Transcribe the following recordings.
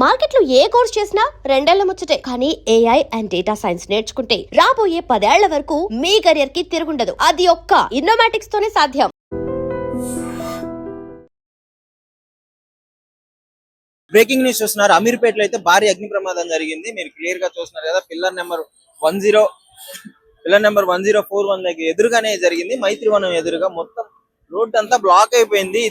మార్కెట్లో ఏ కోర్స్ చేసినా రెండేళ్ల ముచ్చటే. కానీ ఏఐ అండ్ డేటా సైన్స్ నేర్చుకుంటే రాబోయే 10 ఏళ్ల వరకు మీ కెరియర్ కి తిరుగుండదు. అది ఒక్క ఇన్నోమాటిక్స్ తోనే సాధ్యం. బ్రేకింగ్ న్యూస్ చూస్తున్నారు. అమీర్పేటలో అయితే భారీ అగ్ని ప్రమాదం జరిగింది. మీరు క్లియర్ గా చూస్తున్నారు కదా. పిల్లర్ నెంబర్ 1041 దగ్గర ఎదురుగానే జరిగింది. మైత్రివనం ఎదురుగా మొత్తం రోడ్ అంతా బ్లాక్ అయిపోయింది.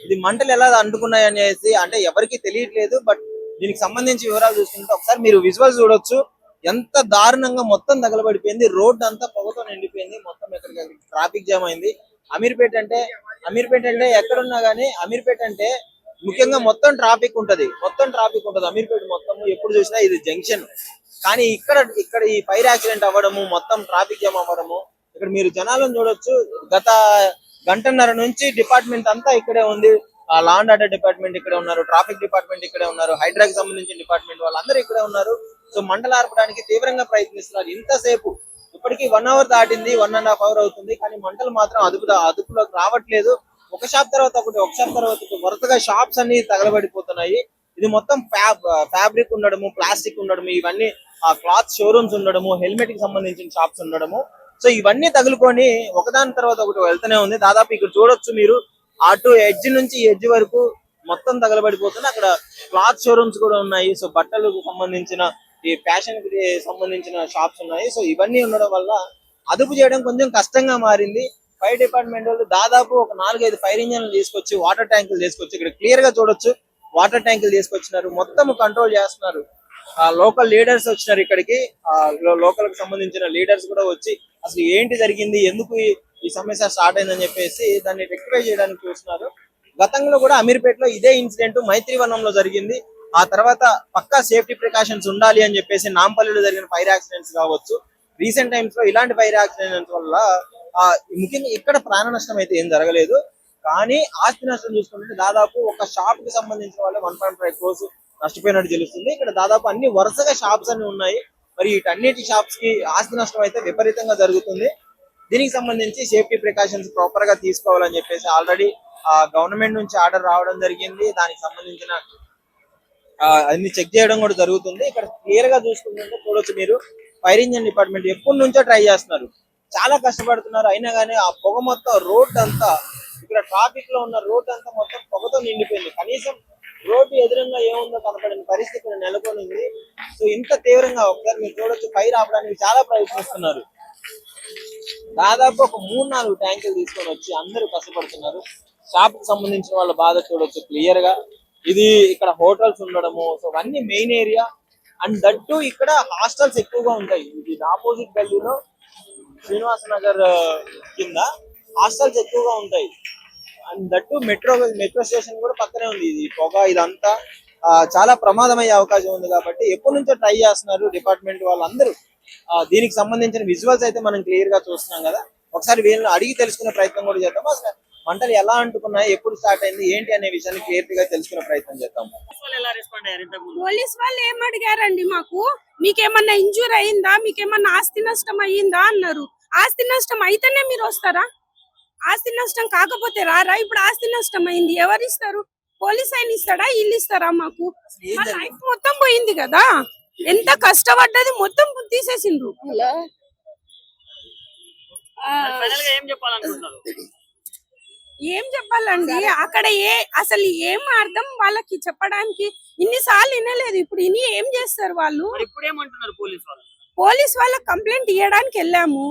ఇది మంటలు ఎలా అంటుకున్నాయి అనేసి అంటే ఎవరికి తెలియట్లేదు. బట్ దీనికి సంబంధించి వివరాలు చూస్తుంటే ఒకసారి మీరు విజువల్స్ చూడొచ్చు. ఎంత దారుణంగా మొత్తం తగలబడిపోయింది. రోడ్ అంతా పొగతో నిండిపోయింది. మొత్తం ఎక్కడికి ట్రాఫిక్ జామ్ అయింది. అమీర్పేట అంటే ఎక్కడున్నా గానీ అమీర్పేట అంటే ముఖ్యంగా మొత్తం ట్రాఫిక్ ఉంటది. అమీర్పేట మొత్తం ఎప్పుడు చూసినా ఇది జంక్షన్. కానీ ఇక్కడ ఈ ఫైర్ యాక్సిడెంట్ అవ్వడము, మొత్తం ట్రాఫిక్ జామ్ అవ్వడము, ఇక్కడ మీరు జనాలను చూడొచ్చు. గత గంటన్నర నుంచి డిపార్ట్మెంట్ అంతా ఇక్కడే ఉంది. లా అండ్ ఆర్డర్ డిపార్ట్మెంట్ ఇక్కడే ఉన్నారు, ట్రాఫిక్ డిపార్ట్మెంట్ ఇక్కడే ఉన్నారు, హైడ్రాకి సంబంధించిన డిపార్ట్మెంట్ వాళ్ళందరూ ఇక్కడే ఉన్నారు. సో మంటలు ఆర్పడానికి తీవ్రంగా ప్రయత్నిస్తున్నారు. ఇంతసేపు ఇప్పటికీ 1 అవర్ దాటింది, 1.5 అవర్ అవుతుంది. కానీ మంటలు మాత్రం అదుపులోకి రావట్లేదు. ఒక షాప్ తర్వాత ఒకటి వరుసగా షాప్స్ అన్ని తగలబడిపోతున్నాయి. ఇది మొత్తం ఫ్యాబ్రిక్ ఉండడము, ప్లాస్టిక్ ఉండడము, ఇవన్నీ క్లాత్ షోరూమ్స్ ఉండడము, హెల్మెట్ కి సంబంధించిన షాప్స్ ఉండడము. సో ఇవన్నీ తగులుకొని ఒకదాని తర్వాత ఒకటి వెళ్తూనే ఉంది. దాదాపు ఇక్కడ చూడొచ్చు మీరు, అటు ఎడ్జ్ నుంచి ఎడ్జ్ వరకు మొత్తం తగలబడిపోతుంది. అక్కడ క్లాత్ షోరూమ్స్ కూడా ఉన్నాయి. సో బట్టలకు సంబంధించిన, ఈ ఫ్యాషన్ కి సంబంధించిన షాప్స్ ఉన్నాయి. సో ఇవన్నీ ఉండడం వల్ల అదుపు చేయడం కొంచెం కష్టంగా మారింది. ఫైర్ డిపార్ట్మెంట్ వాళ్ళు దాదాపు ఒక 4-5 ఫైర్ ఇంజన్లు తీసుకొచ్చి, వాటర్ ట్యాంకులు తీసుకొచ్చి, ఇక్కడ క్లియర్ గా చూడొచ్చు వాటర్ ట్యాంకులు తీసుకొచ్చినారు. మొత్తం కంట్రోల్ చేస్తున్నారు. లోకల్ లీడర్స్ వచ్చినారు ఇక్కడికి. లోకల్ కి సంబంధించిన లీడర్స్ కూడా వచ్చి అసలు ఏంటి జరిగింది, ఎందుకు ఈ సమస్య స్టార్ట్ అయిందని చెప్పేసి దాన్ని రెక్టిఫై చేయడానికి చూస్తున్నారు. గతంలో కూడా అమీర్పేటలో ఇదే ఇన్సిడెంట్ మైత్రివనంలో జరిగింది. ఆ తర్వాత పక్కా సేఫ్టీ ప్రికాషన్స్ ఉండాలి అని చెప్పేసి నాంపల్లిలో జరిగిన ఫైర్ యాక్సిడెంట్స్ కావచ్చు, రీసెంట్ టైమ్స్ లో ఇలాంటి ఫైర్ యాక్సిడెంట్స్ వల్ల ముఖ్యంగా ఇక్కడ ప్రాణ నష్టం అయితే ఏం జరగలేదు. కానీ ఆస్తి నష్టం చూసుకుంటే దాదాపు ఒక షాప్ కి సంబంధించిన వాళ్ళు 1.5 crores నష్టపోయినట్టు తెలుస్తుంది. ఇక్కడ దాదాపు అన్ని వరుసగా షాప్స్ అన్ని ఉన్నాయి. మరి వీటన్నిటి షాప్స్ కి ఆస్తి నష్టం అయితే విపరీతంగా జరుగుతుంది. దీనికి సంబంధించి సేఫ్టీ ప్రికాషన్స్ ప్రాపర్ గా తీసుకోవాలని చెప్పేసి ఆల్రెడీ గవర్నమెంట్ నుంచి ఆర్డర్ రావడం జరిగింది. దానికి సంబంధించిన అన్ని చెక్ చేయడం కూడా జరుగుతుంది. ఇక్కడ క్లియర్ గా చూసుకుంటుంటే చూడొచ్చు మీరు, ఫైర్ ఇంజిన్ డిపార్ట్మెంట్ ఎప్పటి నుంచో ట్రై చేస్తున్నారు, చాలా కష్టపడుతున్నారు. అయినా కానీ ఆ పొగ మొత్తం రోడ్ అంతా, ఇక్కడ ట్రాఫిక్ లో ఉన్న రోడ్ అంతా మొత్తం పొగతో నిండిపోయింది. కనీసం రోడ్డు ఎదురుగా ఏముందో కనపడిన పరిస్థితి ఇక్కడ నెలకొనింది. సో ఇంత తీవ్రంగా ఒకసారి మీరు చూడొచ్చు, ఫైర్ ఆపడానికి చాలా ప్రయత్నిస్తున్నారు. దాదాపు ఒక 3-4 ట్యాంకులు తీసుకొని వచ్చి అందరూ కష్టపడుతున్నారు. షాప్ కి సంబంధించిన వాళ్ళ బాధ చూడొచ్చు క్లియర్ గా. ఇది ఇక్కడ హోటల్స్ ఉండడము, సో అన్ని మెయిన్ ఏరియా. అండ్ దట్టు ఇక్కడ హాస్టల్స్ ఎక్కువగా ఉంటాయి. ఇది ఆపోజిట్ గల్లీలో శ్రీనివాస నగర్ కింద హాస్టల్స్ ఎక్కువగా ఉంటాయి. అండ్ దట్టు మెట్రో స్టేషన్ కూడా పక్కనే ఉంది. ఇది పొగ ఇదంతా చాలా ప్రమాదం అయ్యే అవకాశం ఉంది. కాబట్టి ఎప్పటి నుంచో ట్రై చేస్తున్నారు డిపార్ట్మెంట్ వాళ్ళందరూ. దీనికి సంబంధించిన విజువల్స్ అయితే మనం క్లియర్ గా చూస్తున్నాం కదా. ఒకసారి వీళ్ళని అడిగి తెలుసుకునే ప్రయత్నం కూడా చేద్దాం. అసలు మంటలు ఎలా అంటుకున్నాయి, ఎప్పుడు స్టార్ట్ అయింది, ఏంటి అనే విషయాన్ని క్లియర్ గా తెలుసుకునే ప్రయత్నం చేద్దాం. పోలీస్ వాళ్ళు ఏం అడిగారండి మాకు, మీకేమన్నా ఇంజూర్ అయిందా, మీకేమన్నా ఆస్తి నష్టం అయ్యిందా అన్నారు. ఆస్తి నష్టం అయితేనే మీరు వస్తారా, ఆస్తి నష్టం కాకపోతే రారా. ఇప్పుడు ఆస్తి నష్టం అయింది, ఎవరిస్తారు? పోలీస్ ఆయన ఇస్తాడా, ఇల్లు ఇస్తారా? మాకు లైఫ్ మొత్తం పోయింది కదా, ఎంత కష్టపడ్డది మొత్తం తీసేసిండ్రు. ఏం చెప్పాలండి, అక్కడ అసలు ఏం అర్థం వాళ్ళకి చెప్పడానికి. ఇన్నిసార్లు వినలేదు, ఇప్పుడు ఇని ఏం చేస్తారు వాళ్ళు? పోలీస్ వాళ్ళకి కంప్లైంట్ ఇవ్వడానికి వెళ్ళాము,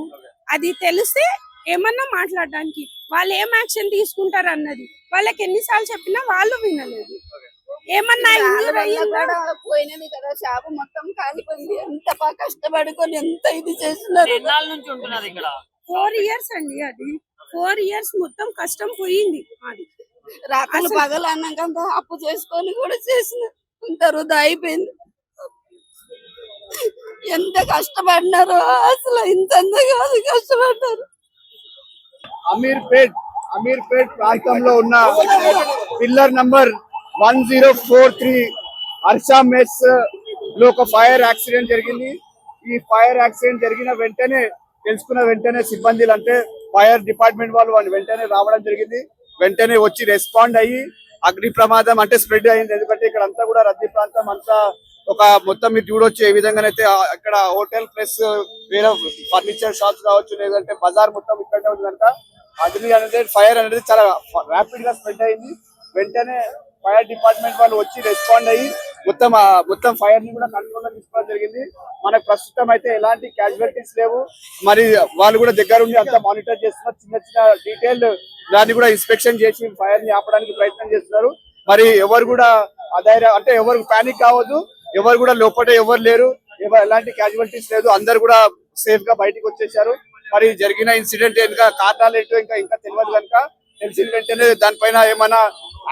అది తెలిస్తే ఏమన్నా మాట్లాడడానికి. వాళ్ళు ఏం యాక్షన్ తీసుకుంటారు అన్నది వాళ్ళకి ఎన్నిసార్లు చెప్పినా వాళ్ళు వినలేదు. ఏమన్నా పోయినది కదా, షాపు మొత్తం కాలిపోయింది. ఎంత బాగా కష్టపడుకొని ఎంత ఇది చేస్తున్నారు. 4 years అండి, అది 4 years మొత్తం కష్టం పోయింది. అది రాత్రులు పగలు అన్నాకంత అప్పు చేసుకొని కూడా చేసిన ఇంత వృధా అయిపోయింది. ఎంత కష్టపడినారో అసలు, ఇంత కాదు కష్టపడ్డారు. అమీర్పేట్ ప్రాంతంలో ఉన్న పిల్లర్ నంబర్ 1043 హర్షా మెస్ లో ఒక ఫైర్ యాక్సిడెంట్ జరిగింది. ఈ ఫైర్ యాక్సిడెంట్ జరిగిన వెంటనే తెలుసుకున్న వెంటనే సిబ్బందులు, అంటే ఫైర్ డిపార్ట్మెంట్ వాళ్ళు వెంటనే రావడం జరిగింది. వెంటనే వచ్చి రెస్పాండ్ అయ్యి అగ్ని ప్రమాదం అంటే స్ప్రెడ్ అయింది. ఎందుకంటే ఇక్కడ అంతా కూడా రద్దీ ప్రాంతం అంతా ఒక మొత్తం మీరు చూడొచ్చు ఏ విధంగానైతే ఇక్కడ హోటల్ ప్లస్ వేరే ఫర్నిచర్ షాప్స్ కావచ్చు, లేదంటే బజార్ మొత్తం ఇక్కడనే ఉంది కనుక అగ్ని అనేది ఫైర్ అనేది చాలా ర్యాపిడ్ గా స్ప్రెడ్ అయింది. వెంటనే ఫైర్ డిపార్ట్మెంట్ వాళ్ళు వచ్చి రెస్పాండ్ అయ్యి మొత్తం ఫైర్ ని కూడా కంట్రోల్ లో తీసుకోవడం జరిగింది. మనకు ప్రస్తుతం అయితే ఎలాంటి క్యాజువాలిటీస్ లేవు. మరి వాళ్ళు కూడా దగ్గరుండి అంతా మానిటర్ చేస్తున్నారు. చిన్న చిన్న డీటెయిల్ దాన్ని కూడా ఇన్స్పెక్షన్ చేసి ఫైర్ ని ఆపడానికి ప్రయత్నం చేస్తున్నారు. మరి ఎవరు కూడా అధైర్య అంటే ఎవరు పానిక్ కావద్దు. ఎవరు కూడా లోపల ఎవరు లేరు, ఎలాంటి క్యాజువాలిటీస్ లేదు. అందరు కూడా సేఫ్ గా బయటకు వచ్చేసారు. మరి జరిగిన ఇన్సిడెంట్ ఇంకా కారణాలు ఏంటో ఇంకా తెలియదు కనుక తెలిసిన వెంటనే దానిపైన ఏమైనా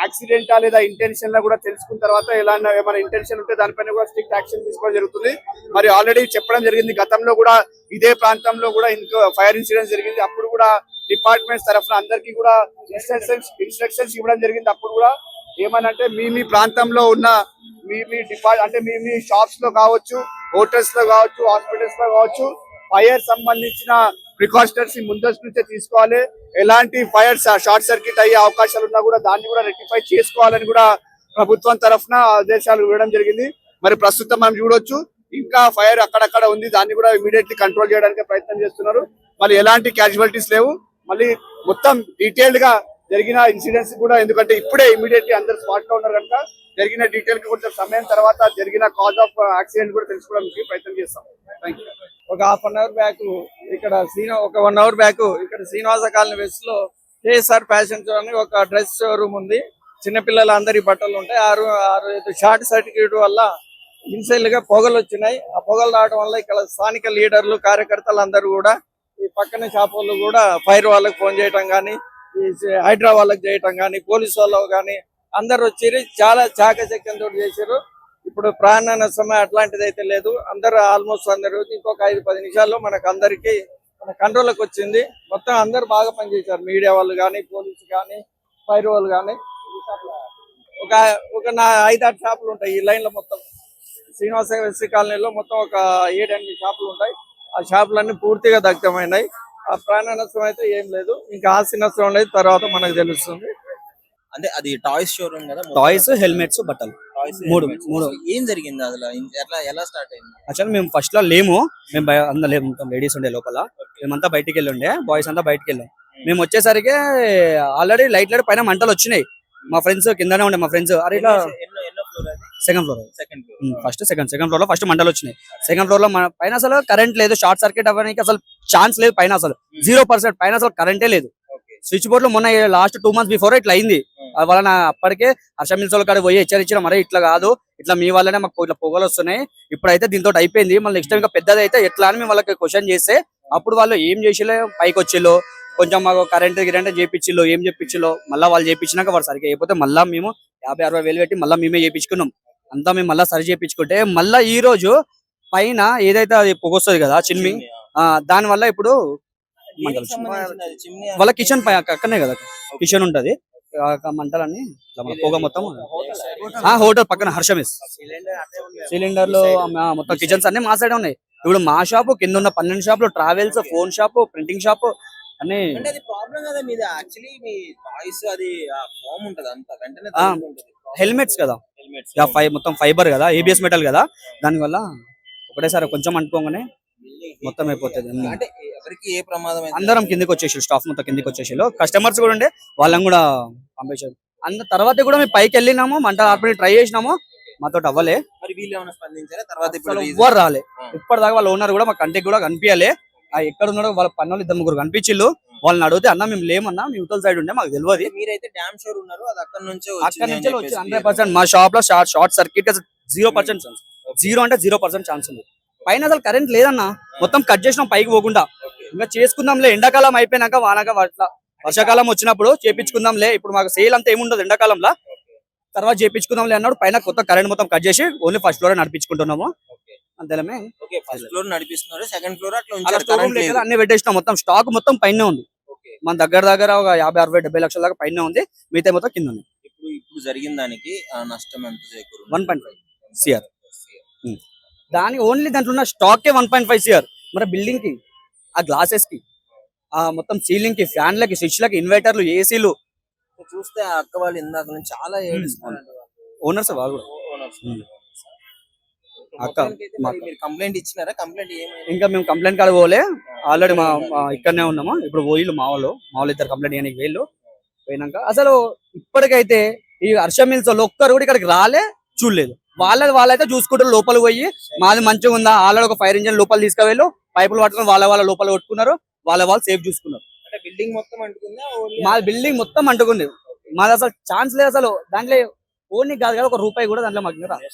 యాక్సిడెంటా లేదా ఇంటెన్షన్ లా కూడా తెలుసుకున్న తర్వాత ఏమైనా ఇంటెన్షన్ ఉంటే దానిపైన కూడా స్ట్రిక్ట్ యాక్షన్ తీసుకోవడం జరుగుతుంది. మరి ఆల్రెడీ చెప్పడం జరిగింది, గతంలో కూడా ఇదే ప్రాంతంలో కూడా ఇంకో ఫైర్ ఇన్సిడెంట్ జరిగింది. అప్పుడు కూడా డిపార్ట్మెంట్స్ తరఫున అందరికీ కూడా ఇన్స్ట్రక్షన్స్ ఇవ్వడం జరిగింది. అప్పుడు కూడా ఏమనంటే మీ ప్రాంతంలో ఉన్న మీ మీ షాప్స్ లో కావచ్చు, హోటల్స్ లో కావచ్చు, హాస్పిటల్స్ లో కావచ్చు, ఫైర్ సంబంధించిన ప్రికాషనర్స్ ముందస్తు నుంచే తీసుకోవాలి. ఎలాంటి ఫైర్ షార్ట్ సర్క్యూట్ అయ్యే అవకాశాలు ఉన్నా కూడా దాన్ని కూడా రెక్టిఫై చేసుకోవాలని కూడా ప్రభుత్వం తరఫున ఆదేశాలు ఇవ్వడం జరిగింది. మరి ప్రస్తుతం మనం చూడొచ్చు ఇంకా ఫైర్ అక్కడక్కడ ఉంది. దాన్ని కూడా ఇమీడియట్లీ కంట్రోల్ చేయడానికి ప్రయత్నం చేస్తున్నారు. మళ్ళీ ఎలాంటి క్యాజువాలిటీస్ లేవు. మళ్ళీ మొత్తం డీటెయిల్డ్ గా జరిగిన ఇన్సిడెంట్స్ కూడా, ఎందుకంటే ఇప్పుడే ఇమీడియట్లీ అందరు స్పాట్ లో ఉన్నారు కనుక జరిగిన డీటెయిల్ కి కొంచెం సమయం తర్వాత జరిగిన కాజ్ ఆఫ్ యాక్సిడెంట్ కూడా తెలుసుకోవడానికి ప్రయత్నం చేస్తాం. Thank you. ఒక హాఫ్ అన్ అవర్ బ్యాక్ ఇక్కడ ఒక 1 అవర్ బ్యాక్ ఇక్కడ శ్రీనివాస కాలనీ వెస్ట్ లో కేఎస్ఆర్ ఫ్యాషన్ షో అని ఒక డ్రెస్ షోరూమ్ ఉంది. చిన్నపిల్లల అందరి బట్టలు ఉంటాయి. షార్ట్ సర్క్యూట్ వల్ల ఇన్సైల్ గా పొగలు వచ్చినాయి. ఆ పొగలు రావడం వల్ల ఇక్కడ స్థానిక లీడర్లు, కార్యకర్తలు అందరూ కూడా ఈ పక్కన షాప్ వాళ్ళు కూడా ఫైర్ వాళ్ళకి ఫోన్ చేయటం కానీ, ఈ హైడ్రా వాళ్ళకి చేయటం కానీ, పోలీసు వాళ్ళకు కానీ అందరు వచ్చి చాలా చాకచక్యంతో చేశారు. ఇప్పుడు ప్రాణ నష్టం అట్లాంటిది అయితే లేదు. అందరు ఆల్మోస్ట్ అందరు ఇంకొక 5-10 నిమిషాల్లో మనకు అందరికి మన కంట్రోల్కి వచ్చింది. మొత్తం అందరు బాగా పనిచేశారు. మీడియా వాళ్ళు కానీ, పోలీసు కానీ, ఫైర్ వాళ్ళు కానీ. ఒక 5-6 షాపులు ఉంటాయి ఈ లైన్ లో. మొత్తం శ్రీనివాస వెస్ట్ కాలనీలో మొత్తం ఒక 7-8 షాపులు ఉంటాయి. ఆ షాపులన్నీ పూర్తిగా దగ్ధమైనాయి. ఆ ప్రాణ నష్టం అయితే ఏం లేదు. ఇంకా ఆస్తి నష్టం అనేది తర్వాత మనకు తెలుస్తుంది. అంటే అది టాయ్స్ షోరూమ్ కదా, టాయ్స్, హెల్మెట్స్, బట్టలు మూడు. ఏం జరిగింది అసలు? ఎలా స్టార్ట్ అయింది? యాక్చువల్లీ మేము ఫస్ట్ లో లేము. మేము అందరూ లేము, మొత్తం లేడీస్ ఉండే లోపల. మేమంతా బయటికి వెళ్ళి ఉండే, బాయ్స్ అంతా బయటికి వెళ్ళాం. మేము వచ్చేసరికి ఆల్రెడీ లైట్ పైన మంటలు వచ్చినాయి. మా ఫ్రెండ్స్ కిందనే ఉండే. మా ఫ్రెండ్స్ అరే ఇట్లా సెకండ్ ఫ్లోర్, సెకండ్ ఫ్లోర్ లో ఫస్ట్ మంటలు వచ్చినాయి. సెకండ్ ఫ్లోర్ లో పైన అసలు కరెంట్ లేదు. షార్ట్ సర్క్యూట్ అవ్వడానికి అసలు ఛాన్స్ లేదు. పైన అసలు 0% పైన అసలు కరెంటే లేదు. స్విచ్ బోర్డ్ లో మొన్న లాస్ట్ 2 months బిఫోర్ ఇట్లా అయింది. వలన అప్పటికే హర్షమిల్సోల్ కాడ పోయి హెచ్చరించిన, మరి ఇట్లా కాదు, ఇట్లా మీ వల్లనే మాకు ఇట్లా పొగలు వస్తున్నాయి, ఇప్పుడైతే దీంతో అయిపోయింది, మళ్ళీ నెక్స్ట్ టైం ఇంకా పెద్దది అయితే ఎట్లా అని మేము వాళ్ళకి క్వశ్చన్ చేస్తే అప్పుడు వాళ్ళు ఏం చేసిలో పైకి వచ్చిల్లో కొంచెం మాకు కరెంట్ చేయించిల్లో, ఏం చెప్పించిల్లో. మళ్ళీ వాళ్ళు చేయించినాక వాడు సరిగ్గా అయిపోతే మళ్ళీ మేము 50-60 వేలు పెట్టి మళ్ళీ మేమే చేయించుకున్నాం. అంతా మేము మళ్ళీ సరి చేయించుకుంటే మళ్ళీ ఈ రోజు పైన ఏదైతే అది పొగ వస్తుంది కదా చిమ్మి, దాని వల్ల ఇప్పుడు వాళ్ళ కిచెన్ పై అక్కడనే కదా కిచెన్ ఉంటది. మంటలన్నీ పొగ మొత్తం హోటల్ పక్కన హర్షమిస్ సిలిండర్ లో మొత్తం కిచెన్స్ అన్ని మా సైడ్ ఉన్నాయి. ఇప్పుడు మా షాపు కింద ఉన్న 12 షాపులు, travels, phone shop, printing shop అన్ని. హెల్మెట్స్ కదా, మొత్తం ఫైబర్ కదా, ఏబిఎస్ మెటల్ కదా, దాని వల్ల ఒకటేసారి కొంచెం అంటుకోగానే మొత్తం అయిపోతుంది. ఏ ప్రమాదం? అందరం కిందికి వచ్చేసి, స్టాఫ్ మొత్తం కిందికి వచ్చేసి, కస్టమర్స్ కూడా ఉండే వాళ్ళని కూడా పంపించారు. తర్వాత కూడా మేము పైకి వెళ్ళినాము, మంట ఆర్పి ట్రై చేసినాము, మాతో అవ్వలే. ఎవ్వరు రాలే ఇప్పటిదాకా. వాళ్ళ ఓనర్ కూడా మా కంటికి కూడా కనిపించలే. ఎక్కడ ఉన్నాడో వాళ్ళ పన్నులు 2-3 కనిపించిల్లు. వాళ్ళని అడిగితే అన్న మేము లేమన్నా, మీ యువతల సైడ్ ఉండే, మాకు తెలియదు. మీరైతే డ్యామ్ షూర్ ఉన్నారు అది అక్కడ నుంచి వచ్చి 100%. మా షాప్ లో షార్ట్ సర్క్యూట్ 0% ఛాన్స్, 0% ఛాన్స్ ఉంది. పైన అసలు కరెంట్ లేదన్నా, మొత్తం కట్ చేసినాం పైకి పోకుండా. ఇంకా చేసుకుందాంలే, ఎండాకాలం అయిపోయినాక వర్షాకాలం వచ్చినప్పుడు చేపించుకుందాంలే, ఇప్పుడు మాకు సేల్ అంతా ఏముండదు ఎండాకాలంలో, తర్వాత చేపించుకుందాంలే అన్నాడు. పైన కొత్త కరెంట్ మొత్తం కట్ చేసి ఓన్లీ ఫస్ట్ ఫ్లోర్ నడిపించుకుంటున్నాము. అంతేలమే. ఫస్ట్ ఫ్లోర్ నడిపిస్తున్నారు, సెకండ్ ఫ్లోర్ అన్ని పెట్టేసినాం. మొత్తం స్టాక్ మొత్తం పైన ఉంది. మన దగ్గర ఒక 50-60-70 లక్షల దాకా పైన ఉంది. మిగతా మొత్తం కింద ఉంది. ఇప్పుడు జరిగిన దానికి నష్టం ఎంత చేకూరు? 1.5 CR. దాని ఓన్లీ దాంట్లో ఉన్న స్టాక్ 1.5 CR. మరి బిల్డింగ్ కి, ఆ గ్లాసెస్ కి, ఆ మొత్తం సీలింగ్ కి, ఫ్యాన్లకి, స్విచ్లకి, ఇన్వర్టర్లు, ఏసీలు, చూస్తే ఆ అక్క వాళ్ళు ఇందాక నుంచి చాలా ఏడుస్తున్నారు ఓనర్స్ వాళ్ళు కూడా. అక్క, మీరు కంప్లైంట్ ఇచ్చినారా? కంప్లైంట్ ఏమైంది? ఇంకా మేము కంప్లైంట్ కాడ పోలే, ఆల్రెడీ ఇక్కడనే ఉన్నాము. ఇప్పుడు వీళ్ళు మా వాళ్ళు ఇద్దరు కంప్లైంట్ చేయడానికి వీళ్ళు పోయినాక అసలు ఇప్పటికైతే ఈ హర్ష మిల్స్ వాళ్ళు ఒక్కరు కూడా ఇక్కడికి రాలే, చూడలేదు. వాళ్ళైతే చూసుకుంటారు లోపల పోయి మాది మంచిగా ఉందా, ఆల్రెడీ ఒక ఫైర్ ఇంజిన్ లోపల తీసుకువెళ్ళు పైపులు పట్టుకుని వాళ్ళ లోపల కొట్టుకున్నారు, వాళ్ళు సేఫ్ చూసుకున్నారు. అంటే బిల్డింగ్ మొత్తం అంటుకుందా? మా బిల్డింగ్ మొత్తం అంటుకుంది, మాది అసలు ఛాన్స్ లేదు అసలు. దాంట్లో ఓన్లీ కాదు కదా, ఒక రూపాయి కూడా దాంట్లో మాకు రాదు.